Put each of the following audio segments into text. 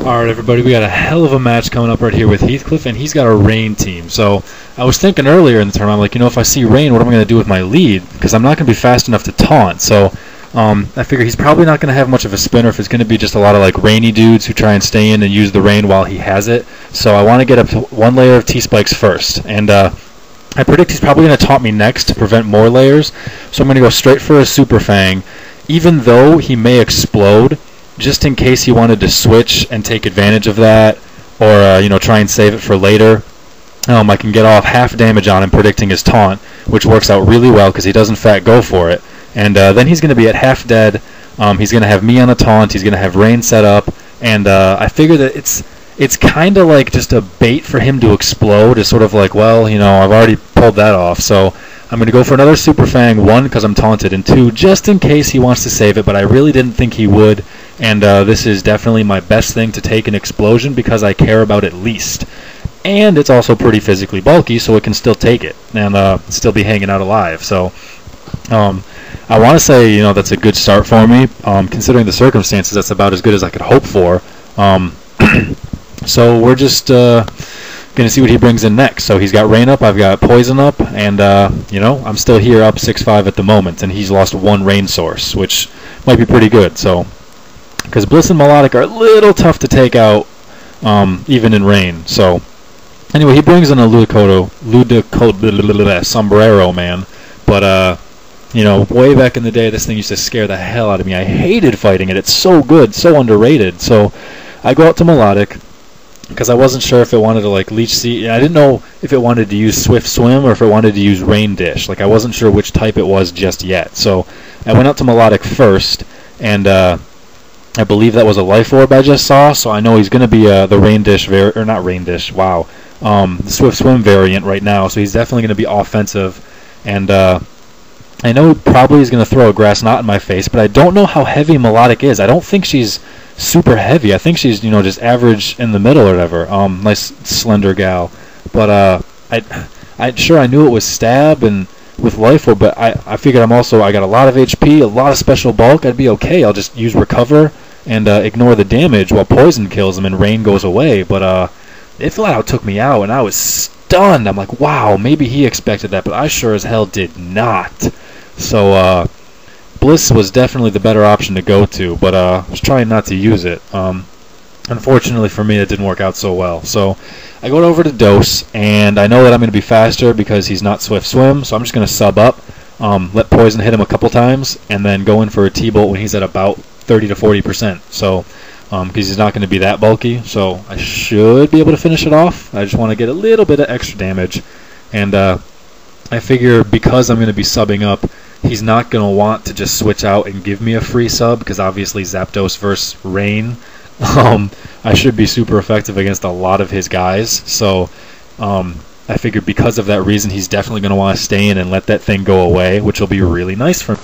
Alright everybody, we got a hell of a match coming up right here with Heathcliff, and he's got a rain team. So I was thinking earlier in the tournament, I'm like, if I see rain, what am I going to do with my lead? Because I'm not going to be fast enough to taunt. So I figure he's probably not going to have much of a spinner if it's going to be just a lot of like rainy dudes who try and stay in and use the rain while he has it. So I want to get up to one layer of T-spikes first. And I predict he's probably going to taunt me next to prevent more layers. So I'm going to go straight for a Super Fang, even though he may explode, just in case he wanted to switch and take advantage of that, or try and save it for later. I can get off half damage on him predicting his taunt, which works out really well because he does in fact go for it. And then he's going to be at half dead. He's going to have me on a taunt. He's going to have rain set up, and I figure that it's kind of like just a bait for him to explode. It's sort of like, well, I've already pulled that off, so I'm going to go for another Super Fang, 1, because I'm taunted, and 2, just in case he wants to save it, but I really didn't think he would, and this is definitely my best thing to take an explosion because I care about it least. And it's also pretty physically bulky, so it can still take it, and still be hanging out alive. So I want to say, that's a good start for me. Considering the circumstances, that's about as good as I could hope for. So we're just going to see what he brings in next. So he's got rain up, I've got poison up, and I'm still here up 6-5 at the moment, and he's lost 1 rain source, which might be pretty good. So because Bliss and Melodic are a little tough to take out, even in rain. So anyway, he brings in a Ludicolo sombrero, man. But way back in the day, this thing used to scare the hell out of me. I hated fighting it. It's so good, so underrated. So I go out to Melodic because I wasn't sure if it wanted to like leech seed. I didn't know if it wanted to use Swift Swim or if it wanted to use Rain Dish. Like I wasn't sure which type it was just yet. So I went out to Melodic first, and I believe that was a Life Orb I just saw. So I know he's going to be the Rain Dish not Rain Dish. Wow, the Swift Swim variant right now. So he's definitely going to be offensive, and I know probably he's going to throw a Grass Knot in my face, but I don't know how heavy Melodic is. I don't think she's super heavy. I think she's, just average in the middle or whatever. Nice slender gal. But I knew it was stab and with Life Orb, but I figured I got a lot of HP, a lot of special bulk. I'd be okay. I'll just use Recover and ignore the damage while Poison kills him and Rain goes away. But it flat out took me out, and I was stunned. I'm like, wow, maybe he expected that, but I sure as hell did not. So Bliss was definitely the better option to go to, but I was trying not to use it. Unfortunately for me, it didn't work out so well. So I go over to Dose, and I know that I'm going to be faster because he's not Swift Swim, so I'm just going to sub up, let Poison hit him a couple times, and then go in for a T-Bolt when he's at about 30 to 40%. So because he's not going to be that bulky, so I should be able to finish it off. I just want to get a little bit of extra damage, and I figure because I'm going to be subbing up, he's not going to want to just switch out and give me a free sub, because obviously Zapdos versus Rain, I should be super effective against a lot of his guys. So I figured because of that reason, he's definitely going to want to stay in and let that thing go away, which will be really nice for me.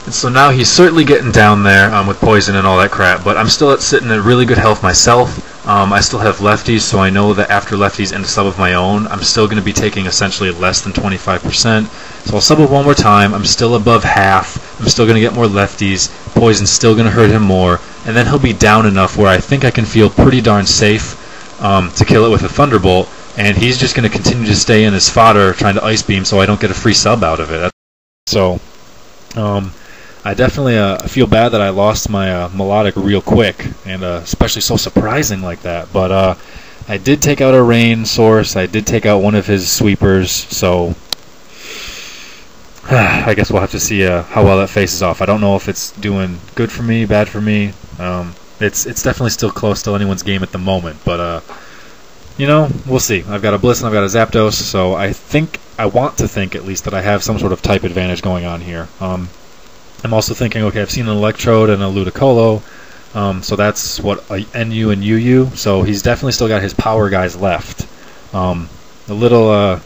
And so now he's certainly getting down there with Poison and all that crap, but I'm still sitting at really good health myself. I still have lefties, so I know that after lefties and a sub of my own, I'm still going to be taking essentially less than 25%. So I'll sub it one more time. I'm still above half. I'm still going to get more lefties. Poison's still going to hurt him more. And then he'll be down enough where I think I can feel pretty darn safe to kill it with a Thunderbolt. And he's just going to continue to stay in his fodder trying to Ice Beam so I don't get a free sub out of it. So I definitely feel bad that I lost my Melodic real quick, and especially so surprising like that. But I did take out a Rain source. I did take out one of his sweepers, so I guess we'll have to see how well that faces off. I don't know if it's doing good for me, bad for me. It's definitely still close to anyone's game at the moment, but we'll see. I've got a Bliss and I've got a Zapdos, so I want to think at least that I have some sort of type advantage going on here. I'm also thinking, okay, I've seen an Electrode and a Ludicolo, so that's what a NU and UU. So he's definitely still got his power guys left. A little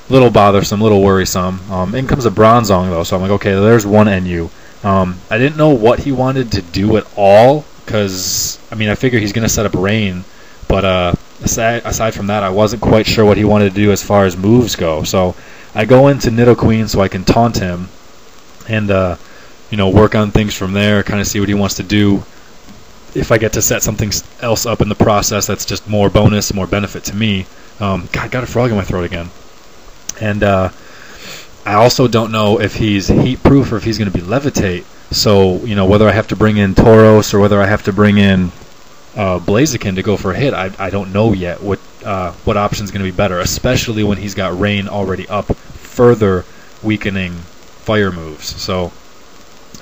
bothersome, a little worrisome. In comes a Bronzong though, so I'm like, okay, there's one NU. I didn't know what he wanted to do at all, because I figure he's gonna set up Rain, but aside from that, I wasn't quite sure what he wanted to do as far as moves go. So I go into Nidoqueen so I can taunt him, and work on things from there, kind of see what he wants to do. if I get to set something else up in the process, that's just more bonus, more benefit to me. God, I got a frog in my throat again. And I also don't know if he's heat proof or if he's going to be levitate. So, you know, whether I have to bring in Tauros or whether I have to bring in Blaziken to go for a hit, I don't know yet what option's going to be better, especially when he's got rain already up, further weakening fire moves. So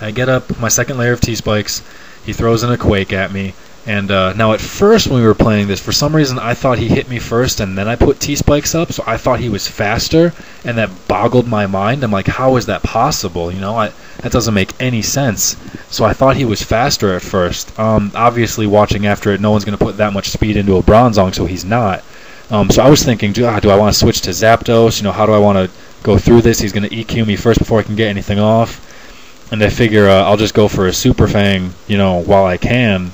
I get up my second layer of T-spikes. He throws in a Quake at me. And now at first when we were playing this, for some reason I thought he hit me first and then I put T-spikes up, so I thought he was faster, and that boggled my mind. I'm like, how is that possible? You know, that doesn't make any sense. So I thought he was faster at first. Obviously watching after it, no one's going to put that much speed into a Bronzong, so he's not. So I was thinking, do I want to switch to Zapdos? You know, how do I want to go through this? He's going to EQ me first before I can get anything off. And I figure I'll just go for a Super Fang, you know, while I can.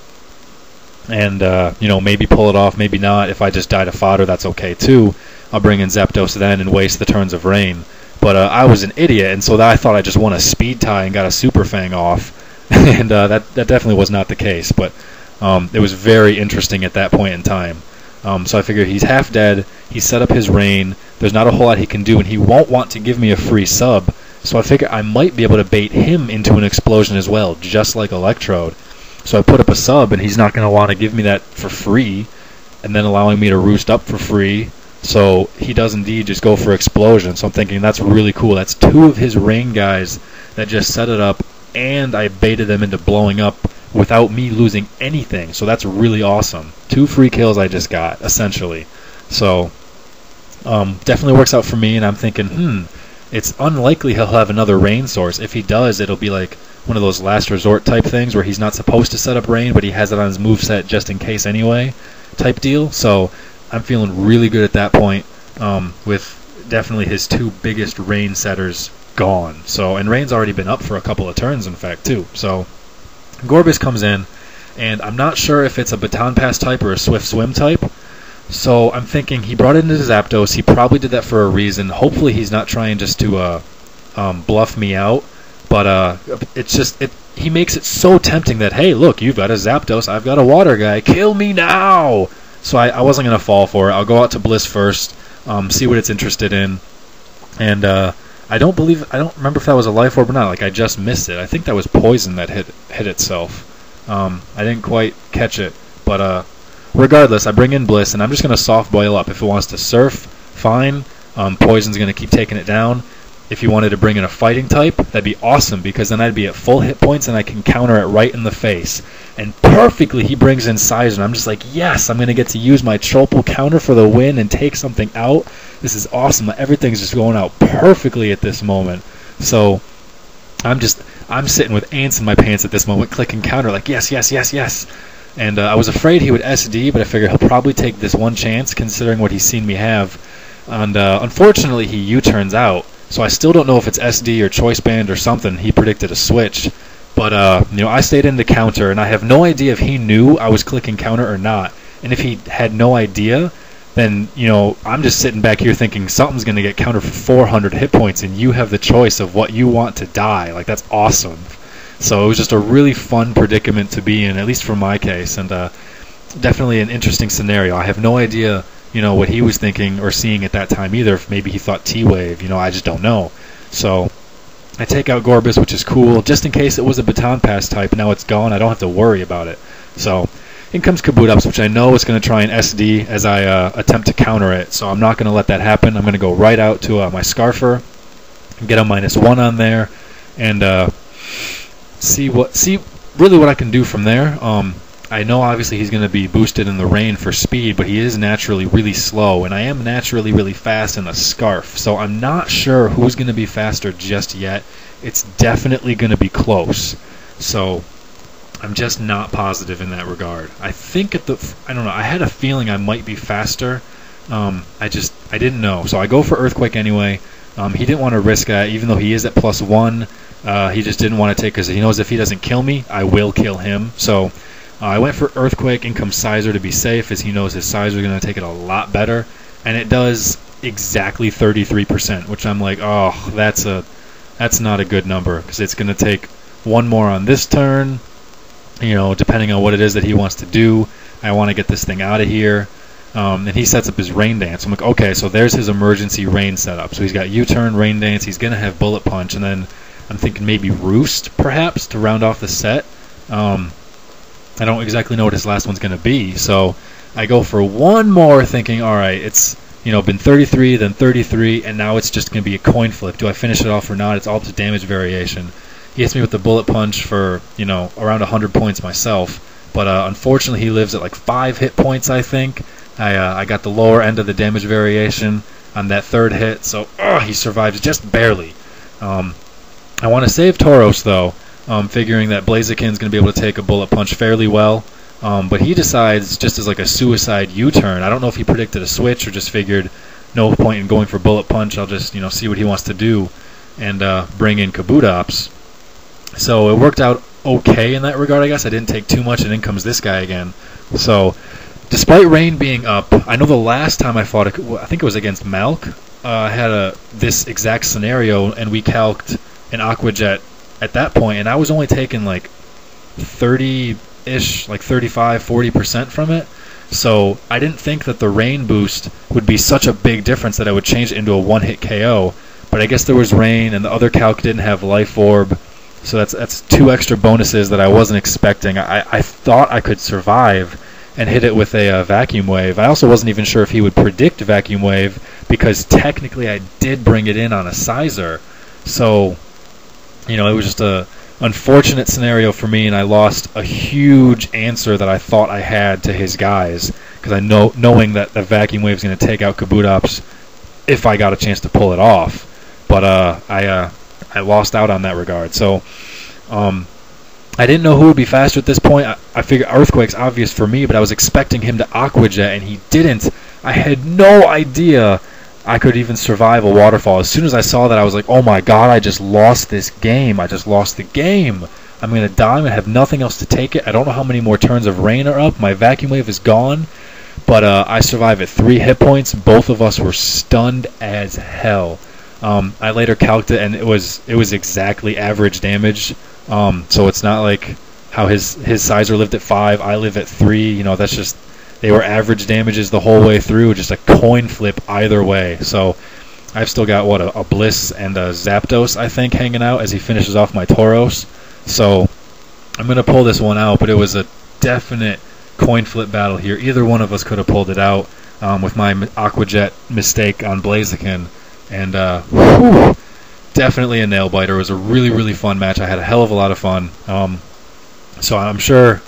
And, you know, maybe pull it off, maybe not. If I just die to fodder, that's okay too. I'll bring in Zapdos then and waste the turns of rain. But I was an idiot, and so I thought I just won a speed tie and got a Super Fang off. And that definitely was not the case. But it was very interesting at that point in time. So I figured he's half dead. He set up his rain. There's not a whole lot he can do, and he won't want to give me a free sub. So I figure I might be able to bait him into an explosion as well, just like Electrode. So I put up a sub, and he's not going to want to give me that for free, and then allowing me to roost up for free. So he does indeed just go for Explosion. So I'm thinking that's really cool. That's two of his rain guys that just set it up, and I baited them into blowing up without me losing anything. So that's really awesome. 2 free kills I just got, essentially. So definitely works out for me, and I'm thinking, it's unlikely he'll have another rain source. If he does, it'll be like one of those last resort type things where he's not supposed to set up rain, but he has it on his moveset just in case anyway type deal. So I'm feeling really good at that point, with definitely his 2 biggest rain setters gone. So, and rain's already been up for a couple of turns, in fact, too. So Gorbis comes in, and I'm not sure if it's a Baton Pass type or a Swift Swim type. So I'm thinking he brought in his Zapdos. He probably did that for a reason. Hopefully he's not trying just to bluff me out. But he makes it so tempting that, hey, look, you've got a Zapdos, I've got a Water guy, kill me now! So I wasn't going to fall for it. I'll go out to Bliss first, see what it's interested in. And I don't remember if that was a Life Orb or not. Like, I just missed it. I think that was Poison that hit itself. I didn't quite catch it. But regardless, I bring in Bliss, and I'm just going to soft boil up. If it wants to Surf, fine. Poison's going to keep taking it down. If you wanted to bring in a fighting type, that'd be awesome, because then I'd be at full hit points and I can counter it right in the face. And perfectly he brings in Sizer, and I'm just like, yes, I'm going to get to use my Troupple counter for the win and take something out. This is awesome. Everything's just going out perfectly at this moment. So I'm sitting with ants in my pants at this moment, clicking counter like, yes, yes, yes, yes. And I was afraid he would SD, but I figured he'll probably take this one chance, considering what he's seen me have. And unfortunately, he U-turns out. So I still don't know if it's SD or Choice Band or something. He predicted a switch. But, you know, I stayed in the counter, and I have no idea if he knew I was clicking counter or not. And if he had no idea, then, you know, I'm just sitting back here thinking something's going to get countered for 400 hit points, and you have the choice of what you want to die. Like, that's awesome. So it was just a really fun predicament to be in, at least for my case, and definitely an interesting scenario. I have no idea, you know, what he was thinking or seeing at that time either. If maybe he thought T-Wave, you know, I just don't know. So I take out Gorbis, which is cool, just in case it was a Baton Pass type. Now it's gone. I don't have to worry about it. So in comes Kabutops, which I know is going to try and SD as I attempt to counter it. So I'm not going to let that happen. I'm going to go right out to my Scarfer, get a -1 on there, and see really what I can do from there. I know obviously he's going to be boosted in the rain for speed, but he is naturally really slow, and I am naturally really fast in a Scarf. So I'm not sure who's going to be faster just yet. It's definitely going to be close. So I'm just not positive in that regard. I think I don't know, I had a feeling I might be faster. I didn't know. So I go for Earthquake anyway. He didn't want to risk that, even though he is at +1. He just didn't want to take, because he knows if he doesn't kill me, I will kill him. So I went for Earthquake, in comes Sizer to be safe, as he knows his Sizer is going to take it a lot better. And it does exactly 33%, which I'm like, oh, that's not a good number, because it's going to take one more on this turn. depending on what it is that he wants to do. I want to get this thing out of here. And he sets up his rain dance. I'm like, okay, so there's his emergency rain setup. So he's got U-turn, rain dance. He's going to have bullet punch. And then I'm thinking maybe roost, perhaps, to round off the set. I don't exactly know what his last one's going to be. So I go for one more thinking, all right, it's been 33, then 33, and now it's just going to be a coin flip. Do I finish it off or not? It's all up to damage variation. He hits me with the bullet punch for, around 100 points myself. But unfortunately, he lives at like 5 hit points, I think. I got the lower end of the damage variation on that third hit, so he survives just barely. I want to save Tauros, though, figuring that Blaziken's going to be able to take a bullet punch fairly well. But he decides, just as like a suicide U-turn, I don't know if he predicted a switch or just figured no point in going for bullet punch, I'll just see what he wants to do and bring in Kabutops. So it worked out okay in that regard, I guess. I didn't take too much, and in comes this guy again. So despite rain being up, I know the last time I fought, I think it was against Malk, I had this exact scenario, and we calced an Aqua Jet at that point, and I was only taking like 30-ish, like 35-40% from it. So I didn't think that the rain boost would be such a big difference that I would change it into a one-hit KO. But I guess there was rain, and the other calc didn't have Life Orb, so that's 2 extra bonuses that I wasn't expecting. I thought I could survive and hit it with a Vacuum Wave. I also wasn't even sure if he would predict Vacuum Wave, because technically I did bring it in on a Sizer. So, it was just a unfortunate scenario for me, and I lost a huge answer that I thought I had to his guys, because knowing that the Vacuum Wave is going to take out Kabutops if I got a chance to pull it off. But I lost out on that regard. So I didn't know who would be faster at this point. I figured Earthquake's obvious for me, but I was expecting him to Aqua Jet, and he didn't. I had no idea I could even survive a waterfall. As soon as I saw that, I was like, oh my god, I just lost this game. I just lost the game. I'm going to die. I'm going to have nothing else to take it. I don't know how many more turns of rain are up. My Vacuum Wave is gone. But I survived at 3 hit points. Both of us were stunned as hell. I later calced it, and it was exactly average damage. So it's not like how his Sizer lived at 5, I live at 3. That's just, they were average damages the whole way through, just a coin flip either way. So I've still got a Bliss and a Zapdos, I think, hanging out as he finishes off my Tauros. So I'm gonna pull this one out, but it was a definite coin flip battle here. Either one of us could have pulled it out with my Aqua Jet mistake on Blaziken. And definitely a nail biter. It was a really, really fun match. I had a hell of a lot of fun. So I'm sure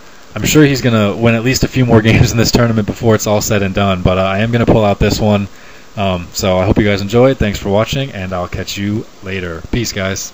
he's gonna win at least a few more games in this tournament before it's all said and done. But I am gonna pull out this one. So I hope you guys enjoyed. Thanks for watching, and I'll catch you later. Peace, guys.